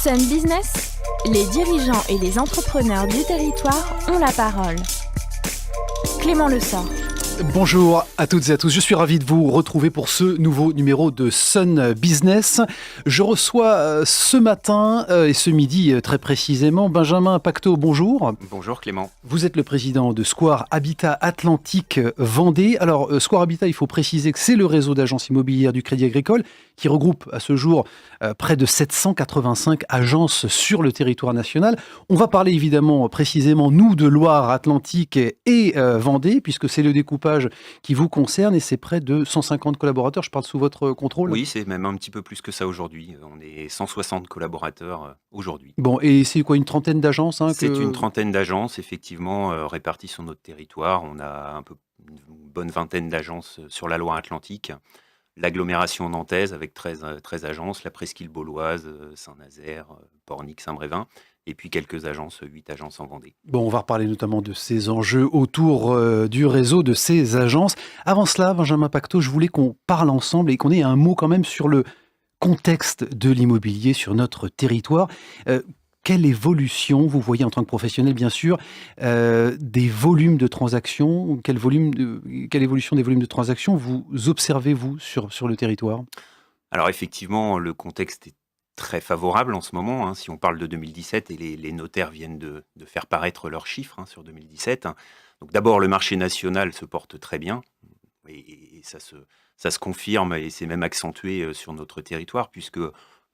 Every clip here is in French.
Sun Business, les dirigeants et les entrepreneurs du territoire ont la parole. Clément Lessort. Bonjour à toutes et à tous, je suis ravi de vous retrouver pour ce nouveau numéro de Sun Business. Je reçois ce matin et ce midi très précisément Benjamin Pacteau, bonjour. Bonjour Clément. Vous êtes le président de Square Habitat Atlantique Vendée. Alors Square Habitat, il faut préciser que c'est le réseau d'agences immobilières du Crédit Agricole qui regroupe à ce jour près de 785 agences sur le territoire national. On va parler évidemment précisément, nous, de Loire-Atlantique et Vendée, puisque c'est le découpage qui vous concerne et c'est près de 150 collaborateurs. Je parle sous votre contrôle. Oui, c'est même un petit peu plus que ça aujourd'hui. On est 160 collaborateurs aujourd'hui. Bon, et c'est quoi, une trentaine d'agences C'est une trentaine d'agences, effectivement, réparties sur notre territoire. On a une bonne vingtaine d'agences sur la Loire-Atlantique. L'agglomération nantaise avec 13 agences, la presqu'île bauloise, Saint-Nazaire, Pornic, Saint-Brévin, et puis quelques agences, 8 agences en Vendée. Bon, on va reparler notamment de ces enjeux autour du réseau de ces agences. Avant cela, Benjamin Pacteau, je voulais qu'on parle ensemble et qu'on ait un mot quand même sur le contexte de l'immobilier sur notre territoire. Quelle évolution vous voyez en tant que professionnel, bien sûr, des volumes de transactions? Quelle évolution des volumes de transactions vous observez-vous sur le territoire? Alors effectivement, le contexte est très favorable en ce moment. Si on parle de 2017, et les notaires viennent de faire paraître leurs chiffres sur 2017. Donc d'abord, le marché national se porte très bien, et ça se confirme, et c'est même accentué sur notre territoire, puisque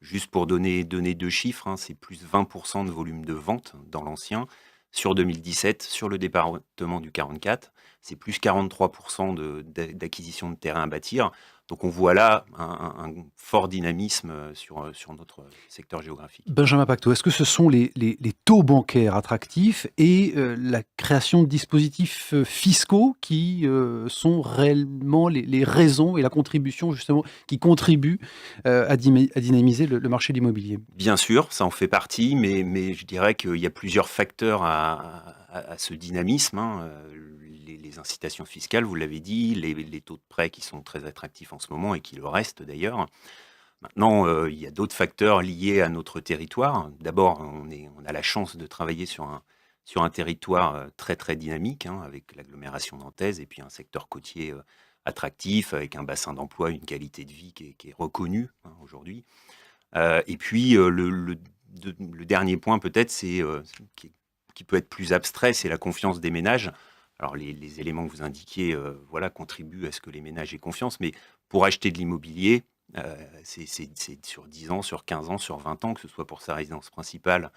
juste pour donner 2 chiffres, c'est plus 20% de volume de vente dans l'ancien. Sur 2017, sur le département du 44, c'est plus 43% d'acquisition de terrain à bâtir. Donc on voit là un fort dynamisme sur notre secteur géographique. Benjamin Pacteau, est-ce que ce sont les taux bancaires attractifs et la création de dispositifs fiscaux qui sont réellement les raisons et la contribution justement qui contribuent à dynamiser le marché de l'immobilier? Bien sûr, ça en fait partie, mais je dirais qu'il y a plusieurs facteurs à ce dynamisme. Les incitations fiscales, vous l'avez dit, les taux de prêt qui sont très attractifs en ce moment et qui le restent d'ailleurs. Maintenant, il y a d'autres facteurs liés à notre territoire. D'abord, on a la chance de travailler sur un territoire très très dynamique, avec l'agglomération nantaise et puis un secteur côtier attractif, avec un bassin d'emploi, une qualité de vie qui est reconnue aujourd'hui. Et puis, le dernier point peut-être, qui peut être plus abstrait, c'est la confiance des ménages. Alors, les éléments que vous indiquiez contribuent à ce que les ménages aient confiance, mais pour acheter de l'immobilier, c'est sur 10 ans, sur 15 ans, sur 20 ans, que ce soit pour sa résidence principale,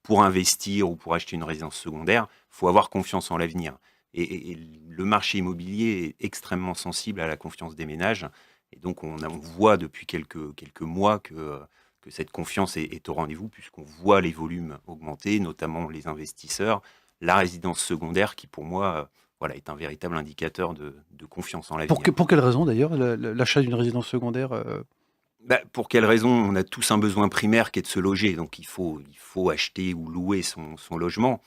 pour investir ou pour acheter une résidence secondaire, il faut avoir confiance en l'avenir. Et le marché immobilier est extrêmement sensible à la confiance des ménages. Et donc, on voit depuis quelques mois que cette confiance est au rendez-vous, puisqu'on voit les volumes augmenter, notamment les investisseurs. La résidence secondaire qui, pour moi, est un véritable indicateur de confiance en l'avenir. Pour quelle raison d'ailleurs l'achat d'une résidence secondaire Pour quelle raison? On a tous un besoin primaire qui est de se loger, donc il faut acheter ou louer son logement.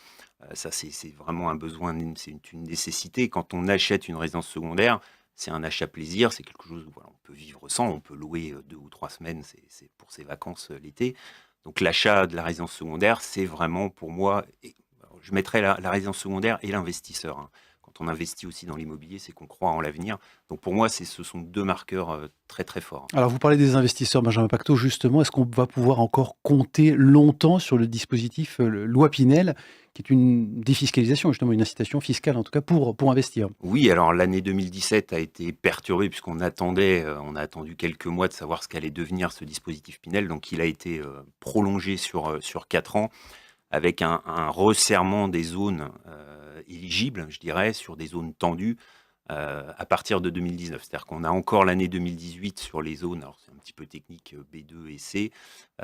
Ça, c'est vraiment un besoin, c'est une nécessité. Quand on achète une résidence secondaire, c'est un achat plaisir, c'est quelque chose où on peut vivre sans, on peut louer 2 ou 3 semaines, c'est pour ses vacances l'été. Donc l'achat de la résidence secondaire, c'est vraiment pour moi, je mettrais la résidence secondaire et l'investisseur. Quand on investit aussi dans l'immobilier, c'est qu'on croit en l'avenir. Donc pour moi, ce sont 2 marqueurs très très forts. Alors vous parlez des investisseurs, Benjamin Pacteau, justement, est-ce qu'on va pouvoir encore compter longtemps sur le dispositif loi Pinel, qui est une défiscalisation, justement une incitation fiscale en tout cas pour investir? Oui, alors l'année 2017 a été perturbée puisqu'on attendait, on a attendu quelques mois de savoir ce qu'allait devenir ce dispositif Pinel. Donc il a été prolongé sur 4 ans, avec un resserrement des zones éligibles, je dirais, sur des zones tendues à partir de 2019. C'est-à-dire qu'on a encore l'année 2018 sur les zones, alors c'est un petit peu technique, B2 et C,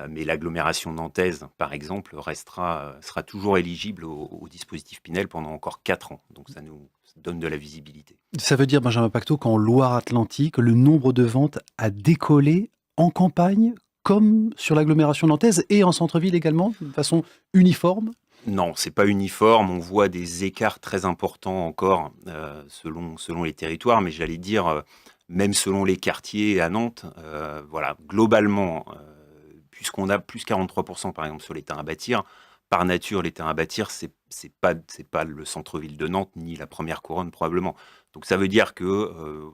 mais l'agglomération nantaise, par exemple, sera toujours éligible au dispositif Pinel pendant encore 4 ans. Donc ça nous donne de la visibilité. Ça veut dire, Benjamin Pacteau, qu'en Loire-Atlantique, le nombre de ventes a décollé en campagne comme sur l'agglomération nantaise et en centre-ville également, de façon uniforme? Non, c'est pas uniforme. On voit des écarts très importants encore selon les territoires, mais j'allais dire même selon les quartiers à Nantes. Globalement, puisqu'on a plus 43% par exemple sur les terrains à bâtir, par nature, les terrains à bâtir, c'est pas le centre-ville de Nantes, ni la première couronne probablement. Donc ça veut dire que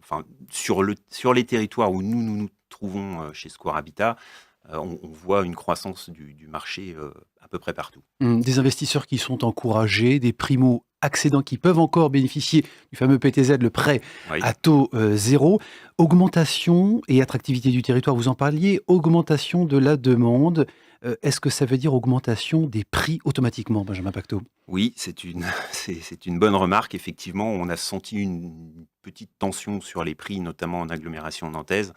sur les territoires où nous trouvons chez Square Habitat, on voit une croissance du marché à peu près partout. Des investisseurs qui sont encouragés, des primo-accédants qui peuvent encore bénéficier du fameux PTZ, le prêt Oui. à taux zéro. Augmentation et attractivité du territoire, vous en parliez, augmentation de la demande. Est-ce que ça veut dire augmentation des prix automatiquement, Benjamin Pacto? Oui, c'est une, c'est une bonne remarque. Effectivement, on a senti une petite tension sur les prix, notamment en agglomération nantaise.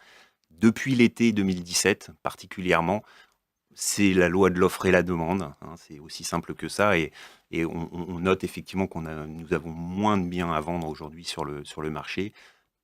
Depuis l'été 2017, particulièrement, c'est la loi de l'offre et la demande. C'est aussi simple que ça. Et on note effectivement nous avons moins de biens à vendre aujourd'hui sur le marché.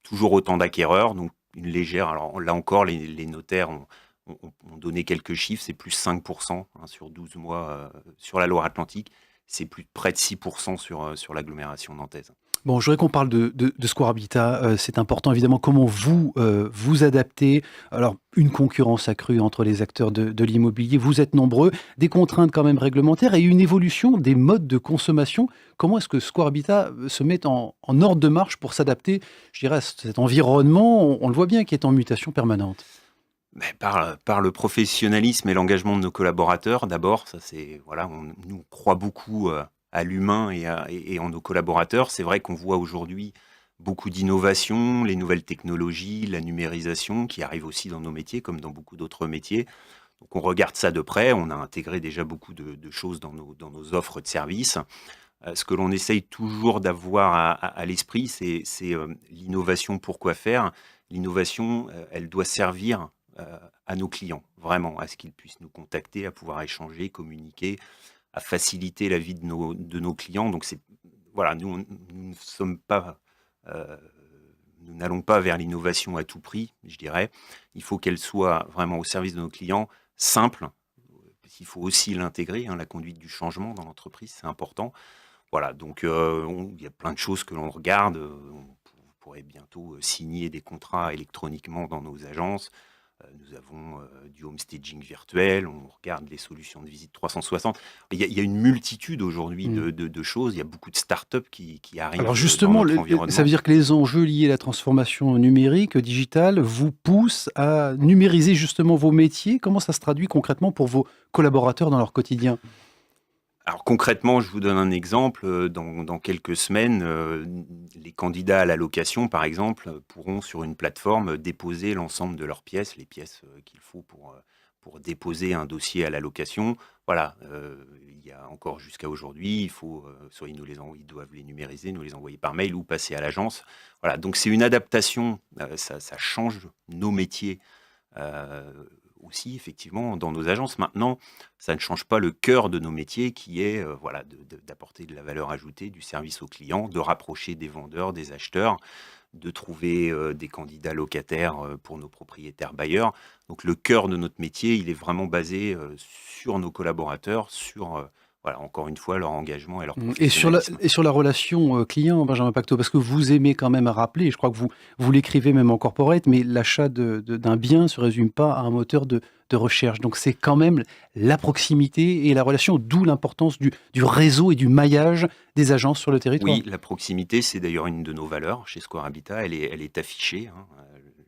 Toujours autant d'acquéreurs, donc une légère. Alors là encore, les notaires ont donné quelques chiffres, c'est plus 5% sur 12 mois sur la Loire-Atlantique. C'est plus près de 6% sur l'agglomération nantaise. Bon, je voudrais qu'on parle de Square Habitat. C'est important, évidemment, comment vous vous adaptez. Alors, une concurrence accrue entre les acteurs de l'immobilier. Vous êtes nombreux, des contraintes quand même réglementaires et une évolution des modes de consommation. Comment est-ce que Square Habitat se met en ordre de marche pour s'adapter, je dirais, à cet environnement, on le voit bien, qui est en mutation permanente? Mais par le professionnalisme et l'engagement de nos collaborateurs, d'abord, ça c'est voilà, nous croit beaucoup à l'humain et en nos collaborateurs. C'est vrai qu'on voit aujourd'hui beaucoup d'innovations, les nouvelles technologies, la numérisation qui arrive aussi dans nos métiers comme dans beaucoup d'autres métiers. Donc on regarde ça de près, on a intégré déjà beaucoup de choses dans nos offres de services. Ce que l'on essaye toujours d'avoir à l'esprit, c'est l'innovation. Pourquoi faire? L'innovation, elle doit servir à nos clients, vraiment, à ce qu'ils puissent nous contacter, à pouvoir échanger, communiquer, à faciliter la vie de nos clients. Donc voilà, nous ne sommes pas, nous n'allons pas vers l'innovation à tout prix, je dirais. Il faut qu'elle soit vraiment au service de nos clients, simple. Il faut aussi l'intégrer, la conduite du changement dans l'entreprise, c'est important. Voilà, donc il y a plein de choses que l'on regarde. On pourrait bientôt signer des contrats électroniquement dans nos agences. Nous avons du homestaging virtuel, on regarde les solutions de visite 360. Il y a une multitude aujourd'hui de choses, il y a beaucoup de startups qui arrivent Alors dans justement, notre environnement. ça veut dire que les enjeux liés à la transformation numérique, digitale, vous poussent à numériser justement vos métiers. Comment ça se traduit concrètement pour vos collaborateurs dans leur quotidien? Alors concrètement, je vous donne un exemple. Dans quelques semaines, les candidats à la location, par exemple, pourront sur une plateforme déposer l'ensemble de leurs pièces, les pièces qu'il faut pour déposer un dossier à la location. Voilà, il y a encore jusqu'à aujourd'hui, il faut soit ils doivent les numériser, nous les envoyer par mail ou passer à l'agence. Voilà, donc c'est une adaptation, ça change nos métiers. Aussi, effectivement, dans nos agences. Maintenant, ça ne change pas le cœur de nos métiers qui est voilà, d'apporter de la valeur ajoutée, du service aux clients, de rapprocher des vendeurs, des acheteurs, de trouver des candidats locataires pour nos propriétaires bailleurs. Donc le cœur de notre métier, il est vraiment basé sur nos collaborateurs, sur voilà, encore une fois, leur engagement et leur Et sur professionnalisme. la relation client, Benjamin Pacto, parce que vous aimez quand même à rappeler, et je crois que vous l'écrivez même en corporate, mais l'achat d'un bien ne se résume pas à un moteur de recherche. Donc c'est quand même la proximité et la relation, d'où l'importance du réseau et du maillage des agences sur le territoire. Oui, la proximité, c'est d'ailleurs une de nos valeurs chez Square Habitat. Elle est affichée,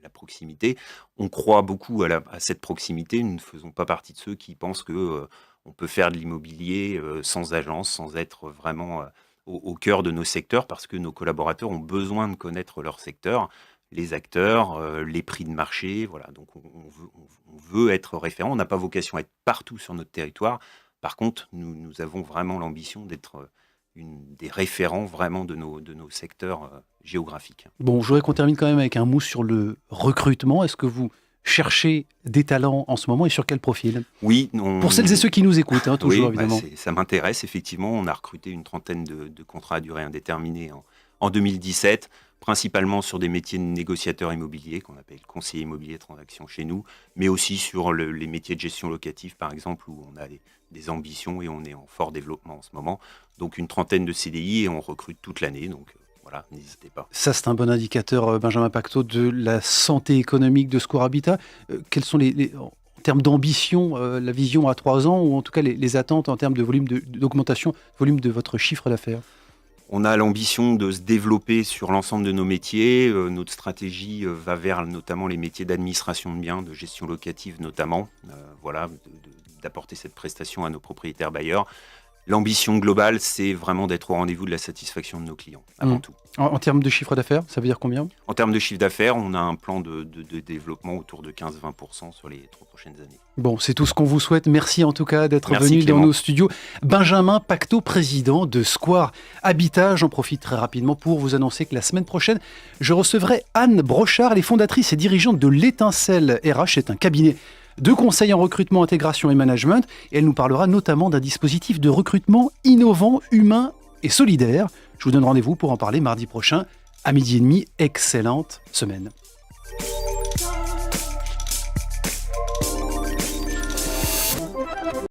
la proximité. On croit beaucoup à cette proximité. Nous ne faisons pas partie de ceux qui pensent que on peut faire de l'immobilier sans agence, sans être vraiment au cœur de nos secteurs, parce que nos collaborateurs ont besoin de connaître leur secteur, les acteurs, les prix de marché. Voilà, donc on veut être référent. On n'a pas vocation à être partout sur notre territoire. Par contre, nous avons vraiment l'ambition d'être des référents vraiment de nos secteurs géographiques. Bon, je voudrais qu'on termine quand même avec un mot sur le recrutement. Est-ce que vous cherchez des talents en ce moment et sur quel profil? Oui, Pour celles et ceux qui nous écoutent, toujours oui, évidemment. Ça m'intéresse effectivement. On a recruté une trentaine de contrats à durée indéterminée en 2017, principalement sur des métiers de négociateurs immobiliers qu'on appelle conseiller immobilier transaction chez nous, mais aussi sur les métiers de gestion locative par exemple, où on a des ambitions et on est en fort développement en ce moment. Donc une trentaine de CDI et on recrute toute l'année. Donc voilà, n'hésitez pas. Ça, c'est un bon indicateur, Benjamin Pacto, de la santé économique de Square Habitat. Quels sont en termes d'ambition, la vision à 3 ans, ou en tout cas les attentes en termes de volume d'augmentation, volume de votre chiffre d'affaires? On a l'ambition de se développer sur l'ensemble de nos métiers. Notre stratégie va vers notamment les métiers d'administration de biens, de gestion locative notamment. D'apporter cette prestation à nos propriétaires bailleurs. L'ambition globale, c'est vraiment d'être au rendez-vous de la satisfaction de nos clients, avant tout. En termes de chiffre d'affaires, ça veut dire combien? En termes de chiffre d'affaires, on a un plan de développement autour de 15-20% sur les 3 prochaines années. Bon, c'est tout ce qu'on vous souhaite. Merci en tout cas d'être Merci, venu Clément. dans nos studios. Benjamin Pacto, président de Square Habitat. J'en profite très rapidement pour vous annoncer que la semaine prochaine, je recevrai Anne Brochard, elle est fondatrice et dirigeante de l'Étincelle RH. C'est un cabinet de conseil en recrutement, intégration et management. Et elle nous parlera notamment d'un dispositif de recrutement innovant, humain et solidaire. Je vous donne rendez-vous pour en parler mardi prochain à 12h30. Excellente semaine.